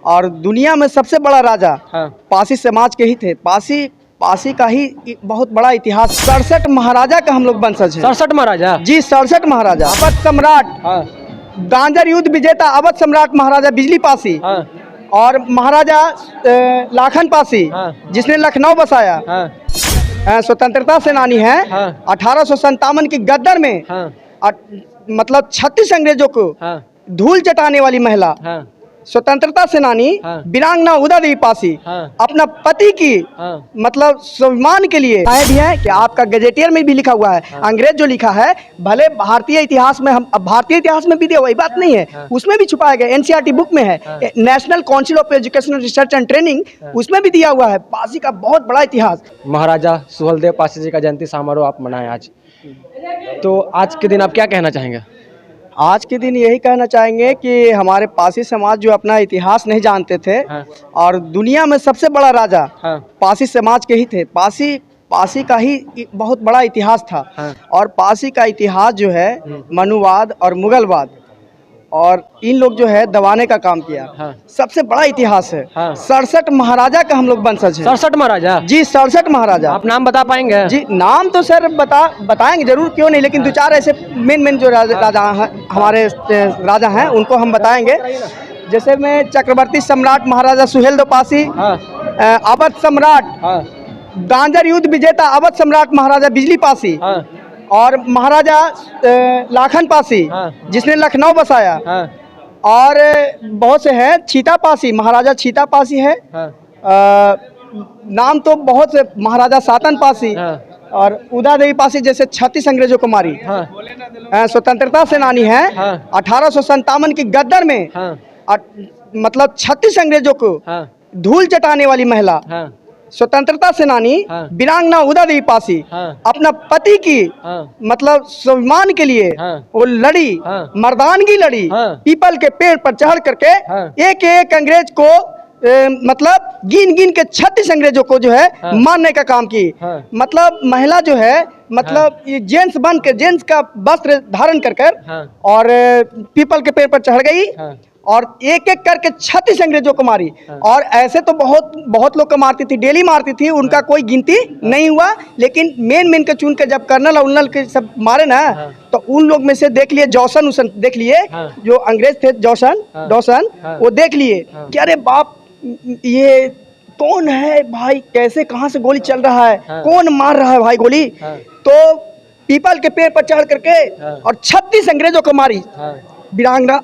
और दुनिया में सबसे बड़ा राजा हाँ। पासी समाज के ही थे। पासी का ही बहुत बड़ा इतिहास। 67 महाराजा का हम लोग वंशज हैं। 67 महाराजा जी 67 महाराजा। अवध सम्राट, हाँ। गांजर युद्ध विजेता अवध सम्राट महाराजा बिजली पासी हाँ। और महाराजा लाखन पासी, हाँ। जिसने लखनऊ बसाया। हाँ। स्वतंत्रता सेनानी है। हाँ। 1857 की गद्दर में हाँ। मतलब 36 अंग्रेजों को हाँ। धूल चटाने वाली महिला, हाँ। स्वतंत्रता सेनानी हाँ। वीरांगना उदा देवी पासी हाँ। अपना पति की हाँ। मतलब स्वाभिमान के लिए आए भी हैं कि आपका गजेटियर में भी लिखा हुआ है। हाँ। अंग्रेज जो लिखा है, भले भारतीय इतिहास में हम भारतीय इतिहास में भी दिया, वही बात नहीं है। हाँ। उसमें भी छुपाया गया, एनसीईआरटी बुक में है। हाँ। National council of educational research and training, हाँ। उसमें भी दिया हुआ है पासी का बहुत बड़ा इतिहास। महाराजा सुहेलदेव पासी जी का जयंती समारोह आप मनाएं आज, तो आज के दिन आप क्या कहना चाहेंगे? आज के दिन यही कहना चाहेंगे कि हमारे पासी समाज जो अपना इतिहास नहीं जानते थे, हाँ। और दुनिया में सबसे बड़ा राजा हाँ। पासी समाज के ही थे। पासी का ही बहुत बड़ा इतिहास था। हाँ। और पासी का इतिहास जो है मनुवाद और मुगलवाद और इन लोग जो है दबाने का काम किया। हाँ। सबसे बड़ा इतिहास है। हाँ। 67 महाराजा का हम लोग वंशज हैं। 67 महाराजा? जी 67 महाराजा। आप नाम बता पाएंगे? जी नाम तो सर बताएंगे जरूर, क्यों नहीं, लेकिन दो चार ऐसे मेन जो राजा हैं, हमारे राजा हैं, उनको हम बताएंगे। जैसे में चक्रवर्ती सम्राट महाराजा सुहेलदेव पासी, हाँ। अवध सम्राट, हाँ। गांजर युद्ध विजेता अवध सम्राट महाराजा बिजली पासी हाँ। और महाराजा लाखन पासी, हाँ। जिसने लखनऊ बसाया। हाँ। और बहुत से हैं, छीता पासी, महाराजा छीता पासी है। हाँ। नाम तो बहुत से, महाराजा सातन पासी। हाँ। और उदा देवी पासी जैसे 36 अंग्रेजों को मारी। हाँ। स्वतंत्रता सेनानी है। हाँ। 1857 की गद्दर में हाँ। मतलब 36 अंग्रेजों को हाँ। धूल चटाने वाली महिला, हाँ। स्वतंत्रता सेनानी हाँ। वीरांगना उदा देवी पासी हाँ। अपना पति की हाँ। मतलब स्वाभिमान के लिए हाँ। वो लड़ी। हाँ। मर्दानगी लड़ी। हाँ। पीपल के पेड़ पर चढ़ करके हाँ। एक एक अंग्रेज को मतलब गिन के 36 अंग्रेजों को जो है हाँ। मारने का काम की। हाँ। मतलब महिला जो है, मतलब ये जेंट्स बन के, जेंट्स का वस्त्र धारण कर हाँ। और पीपल के पेड़ पर चढ़ गई। हाँ। और एक एक करके 36 अंग्रेजों को मारी। हाँ। और ऐसे तो बहुत लोग को मारती थी, डेली मारती थी, उनका कोई गिनती नहीं हुआ। लेकिन मेन के चुन के जब कर्नल उन्नल के सब मारे ना, हाँ। तो उन लोग में से देख लिए जॉसन उसन देख लिए। हाँ। जो अंग्रेज थे डॉसन, हाँ। वो देख लिए हाँ। कि अरे बाप, ये कौन है भाई, कैसे कहाँ से गोली चल रहा है। हाँ। कौन मार रहा है भाई गोली। हाँ। तो पीपल के पेड़ पर चढ़ करके हाँ। और 36 अंग्रेजों को मारी। हाँ। वीरांगना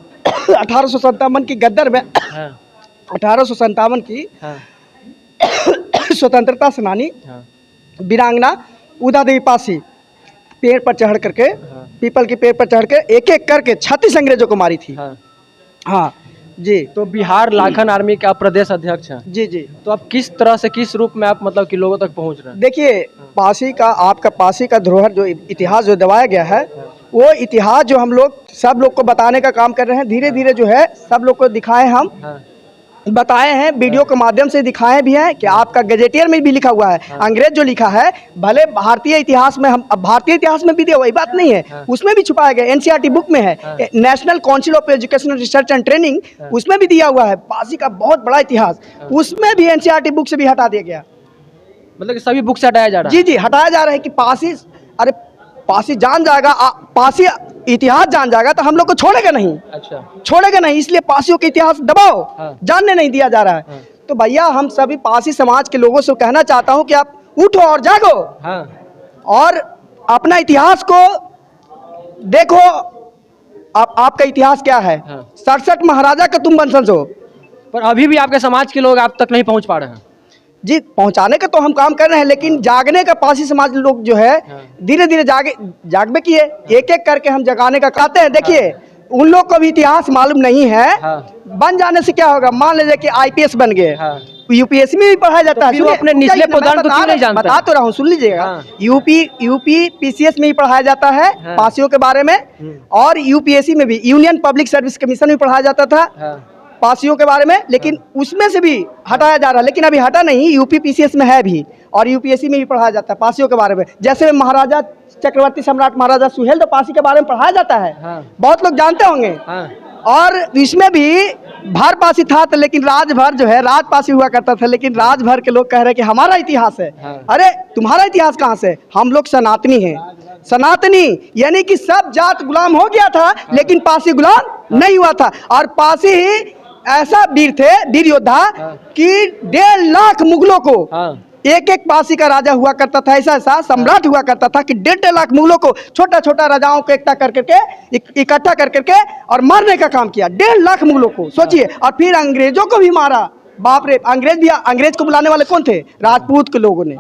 1857 की गद्दर में, हाँ। 1857 की हाँ। स्वतंत्रता सेनानी हाँ। वीरांगना उदा देवी पासी पेड़ पर चढ़ करके, हाँ। पीपल के पेड़ पर चढ़ के एक एक करके 36 अंग्रेजों को मारी थी। हाँ। हाँ जी। तो बिहार लाखन आर्मी के आप प्रदेश अध्यक्ष हैं, जी जी। तो आप किस तरह से, किस रूप में आप मतलब कि लोगों तक पहुंच रहे हैं? देखिए, पासी का धरोहर जो इतिहास जो दबाया गया है, वो इतिहास जो हम लोग सब लोग को बताने का काम कर रहे हैं। धीरे धीरे जो है सब लोग को दिखाए, हम हाँ। बताए हैं, वीडियो के माध्यम से दिखाए भी हैं कि आपका गजेटियर में भी लिखा हुआ है। हाँ। अंग्रेज जो लिखा है, भले भारतीय इतिहास में हम भारतीय इतिहास में भी दिया, वही बात नहीं है। हाँ। उसमें भी छुपाया गया, एनसीईआरटी बुक में है। हाँ। National council of educational research and training, हाँ। उसमें भी दिया हुआ है पासी का बहुत बड़ा इतिहास। हाँ। उसमें भी एनसीईआरटी बुक से भी हटा दिया गया। मतलब कि सभी बुक से हटाया जा रहा है? जी जी, हटाया जा रहा है कि पासी, अरे पासी जान जाएगा, पासी इतिहास जान जाएगा तो हम लोग को छोड़ेगा नहीं। अच्छा। छोड़ेगा नहीं, इसलिए पासियों के इतिहास दबाओ। हाँ। जानने नहीं दिया जा रहा है। हाँ। तो भैया, हम सभी पासी समाज के लोगों से कहना चाहता हूं कि आप उठो और जागो। हाँ। और अपना इतिहास को देखो। आपका इतिहास क्या है। हाँ। 67 महाराजा का तुम वंशज हो। पर अभी भी आपके समाज के लोग आप तक नहीं पहुंच पा रहे हैं? जी, पहुंचाने का तो हम काम कर रहे हैं, लेकिन जागने का पासी समाज लोग जो है हाँ। धीरे धीरे जागबे किए। एक एक करके हम जगाने का कहते हैं। देखिए, उन लोग को भी इतिहास मालूम नहीं है। हाँ। बन जाने से क्या होगा, मान लीजिए कि आईपीएस बन गए। हाँ। यूपीएससी में भी पढ़ाया जाता है। फिर वो अपने निचले पदार्थ को क्यों नहीं जानते? बता तो रहा हूँ, सुन लीजिएगा। हाँ। यूपी पीसीएस में भी पढ़ाया जाता है हाँ। पासियों के बारे में। और यूपीएससी में भी, यूनियन पब्लिक सर्विस कमीशन में पढ़ाया जाता था हाँ। पासियों के बारे में। लेकिन उसमें से भी हटाया जा रहा है, लेकिन अभी हटा नहीं, यूपी पीसीएस में है भी। और यूपीएससी में भी पढ़ाया जाता है पासियों के बारे में। जैसे महाराजा चक्रवर्ती सम्राट महाराजा सुहेलदेव पासी के बारे में पढ़ाया जाता है। हाँ। बहुत लोग जानते होंगे। हाँ। और इसमें भी भरपासी था तो, लेकिन राजभर जो है राजपासी हुआ करता था, लेकिन राजभर के लोग कह रहे हैं कि हमारा इतिहास है। हाँ। अरे तुम्हारा इतिहास कहाँ से? हम लोग सनातनी हैं। सनातनी यानी कि सब जात गुलाम हो गया था, लेकिन पासी गुलाम नहीं हुआ था। और पासी ही ऐसा वीर थे, वीर योद्धा, कि 1.5 लाख मुगलों को हाँ एक एक पासी का राजा हुआ करता था, ऐसा ऐसा सम्राट हुआ करता था कि 1.5 लाख मुगलों को, छोटा छोटा राजाओं को एकता कर करके, इकट्ठा कर करके और मारने का काम किया। 1.5 लाख मुगलों को, सोचिए। और फिर अंग्रेजों को भी मारा। बाप रे, अंग्रेज को बुलाने वाले कौन थे? राजपूत के लोगों ने।